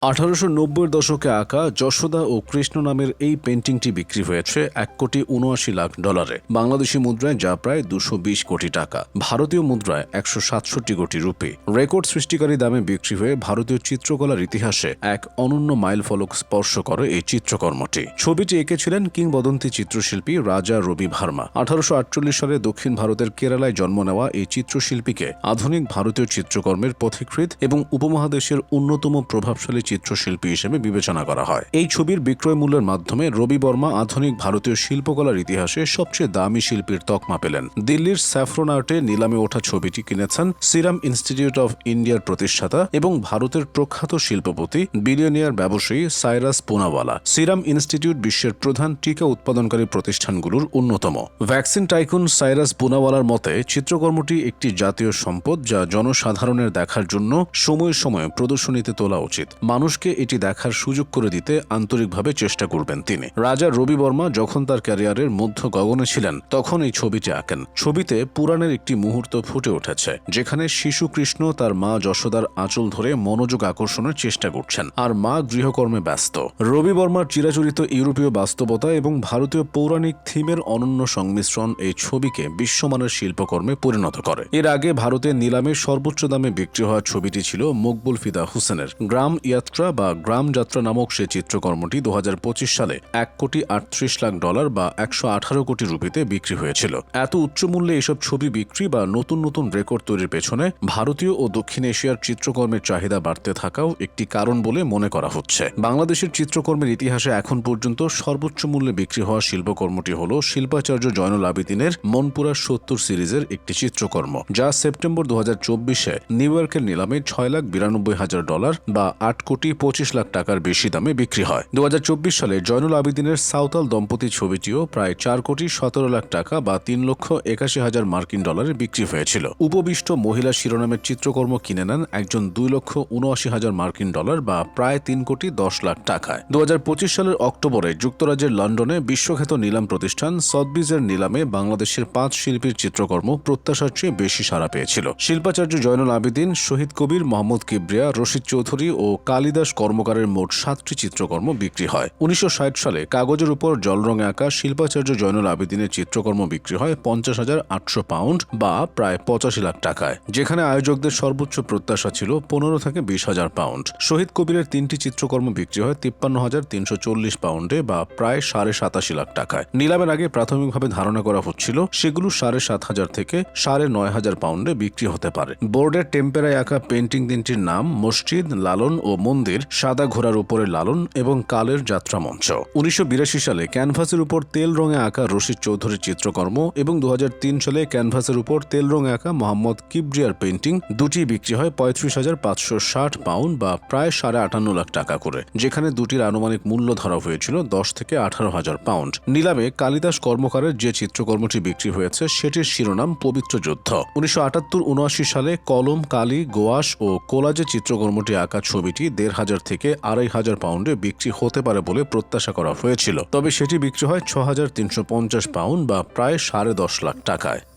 1890 দশকে আঁকা যশোদা ও কৃষ্ণ নামের এই পেন্টিংটি বিক্রি হয়েছে $1,79,00,000 বাংলাদেশি মুদ্রায়, যা প্রায় 220 কোটি টাকা, ভারতীয় মুদ্রায় 167 কোটি রুপি। রেকর্ড সৃষ্টিকারী দামে বিক্রি হয়ে ভারতীয় চিত্রকলার ইতিহাসে এক অনন্য মাইলফলক স্পর্শ করে এই চিত্রকর্মটি। ছবিটি এঁকেছিলেন কিংবদন্তি চিত্রশিল্পী রাজা রবি ভার্মা। 1848 সালে দক্ষিণ ভারতের কেরালায় জন্ম নেওয়া এই চিত্রশিল্পীকে আধুনিক ভারতীয় চিত্রকর্মের পথিকৃৎ এবং উপমহাদেশের অন্যতম প্রভাবশালী চিত্রশিল্পী হিসেবে বিবেচনা করা হয়। এই ছবির বিক্রয় মূল্যের মাধ্যমে রবি বর্মা আধুনিক ভারতীয় শিল্পকলার ইতিহাসে সবচেয়ে দামি শিল্পীর তকমা পেলেন। দিল্লির স্যাফরন আর্টে নিলামে ওঠা ছবিটি কিনেছেন সিরাম ইনস্টিটিউট অফ ইন্ডিয়ার প্রতিষ্ঠাতা এবং ভারতের প্রখ্যাত শিল্পপতি বিলিয়নিয়ার ব্যবসায়ী সাইরাস পুনাওয়ালা। সিরাম ইনস্টিটিউট বিশ্বের প্রধান টিকা উৎপাদনকারী প্রতিষ্ঠানগুলোর অন্যতম। ভ্যাকসিন টাইকুন সাইরাস পুনাওয়ালার মতে, চিত্রকর্মটি একটি জাতীয় সম্পদ যা জনসাধারণের দেখার জন্য সময়ে সময়ে প্রদর্শনীতে তোলা উচিত। মানুষকে এটি দেখার সুযোগ করে দিতে আন্তরিকভাবে চেষ্টা করবেন তিনি। রাজা রবি বর্মা যখন তার ক্যারিয়ারের মধ্য গগনে ছিলেন, তখন এই ছবিটি আঁকেন। ছবিতে পুরাণের একটি মুহূর্ত ফুটে উঠেছে, যেখানে শিশু কৃষ্ণ তার মা যশোদার আঁচল ধরে মনোযোগ আকর্ষণের চেষ্টা করছেন, আর মা গৃহকর্মে ব্যস্ত। রবি বর্মার চিরাচরিত ইউরোপীয় বাস্তবতা এবং ভারতীয় পৌরাণিক থিমের অনন্য সংমিশ্রণ এই ছবিকে বিশ্বমানের শিল্পকর্মে পরিণত করে। এর আগে ভারতের নিলামে সর্বোচ্চ দামে বিক্রি হওয়া ছবিটি ছিল মকবুল ফিদা হুসেনের গ্রাম ইয়াত্রা বা গ্রাম যাত্রা নামক সে চিত্রকর্মটি 2025 সালে $1,38,00,000 বা 118 কোটি রুপিতে বিক্রি হয়েছিল। এত উচ্চ মূল্যে এসব ছবি বিক্রি বা নতুন নতুন রেকর্ড তৈরির পেছনে ভারতীয় ও দক্ষিণ এশিয়ার চিত্রকর্মের চাহিদা বাড়তে থাকাও একটি কারণ বলে মনে করা হচ্ছে। বাংলাদেশের চিত্রকর্মের ইতিহাসে এখন পর্যন্ত সর্বোচ্চ মূল্যে বিক্রি হওয়া শিল্পকর্মটি হল শিল্পাচার্য জয়নুল আবেদিনের মনপুরা 70 সিরিজের একটি চিত্রকর্ম, যা সেপ্টেম্বর 2024-এ নিউ ইয়র্কের নিলামে $6,92,000 বা 8,25,00,000 টাকার বেশি দামে বিক্রি হয়। 2024 সালে জয়নুল আবেদিনের সাঁওতাল দম্পতি ছবিটিও প্রায় $4,17,00,000 টাকা বা $3,81,000 মার্কিন ডলারে বিক্রি হয়েছিল। উপবিষ্ট মহিলা শিরোনামের চিত্রকর্ম কিনে নেন একজন $2,79,000 মার্কিন ডলার বা প্রায় $3,10,00,000 টাকায়। 2025 সালের অক্টোবরে যুক্তরাজ্যের লন্ডনে বিশ্বখ্যাত নিলাম প্রতিষ্ঠান সথবিজের নিলামে বাংলাদেশের 5 শিল্পীর চিত্রকর্ম প্রত্যাশার চেয়ে বেশি সাড়া পেয়েছিল। শিল্পাচার্য জয়নুল আবেদিন, শহীদ কবির, মোহাম্মদ কিবরিয়া, রশিদ চৌধুরী ও কালিদাস কর্মকারের মোট 7টি চিত্রকর্ম বিক্রি হয়। 1960 সালে কাগজের উপর জলরঙে আঁকা শিল্পাচার্য জয়নুল আবেদিনের চিত্রকর্ম বিক্রি হয় $50,800 বা প্রায় $85,00,000 টাকায়, যেখানে আয়োজকদের সর্বোচ্চ প্রত্যাশা ছিল $15,000 থেকে $20,000। শহীদ কবিরের 3টি চিত্রকর্ম বিক্রি হয় $53,340 বা প্রায় $87,500,000 টাকায়। নিলামের আগে প্রাথমিকভাবে ধারণা করা হচ্ছিল সেগুলো $7,500 থেকে $9,500 বিক্রি হতে পারে। বোর্ডের টেম্পেরায় আঁকা পেন্টিং তিনটির নাম মসজিদ, লালন ও মন্দির, সাদা ঘোড়ার উপরে লালন এবং কালের যাত্রা মঞ্চ। 1982 সালে ক্যানভাসের উপর তেল রঙে আঁকা রশিদ চৌধুরীর চিত্রকর্ম এবং 2003 সালে ক্যানভাসের উপর তেল রঙে আঁকা মোহাম্মদ কিবরিয়ার পেন্টিং দুটি বিক্রি হয় $35,560 বা প্রায় $58,500,000 টাকা করে, যেখানে দুটির আনুমানিক মূল্য ধরা হয়েছিল $10,000 থেকে $18,000। নিলামে কালিদাস কর্মকারের যে চিত্রকর্মটি বিক্রি হয়েছে সেটির শিরোনাম পবিত্র যুদ্ধ। 1978-79 সালে কলম, কালি, গোয়াশ ও কোলাজে চিত্রকর্মটি আঁকা ছবিটি $1,500 থেকে $2,500 বিক্রি হতে পারে বলে প্রত্যাশা করা হয়েছিল, তবে সেটি বিক্রি হয় $6,350 বা প্রায় $10,500,000 টাকায়।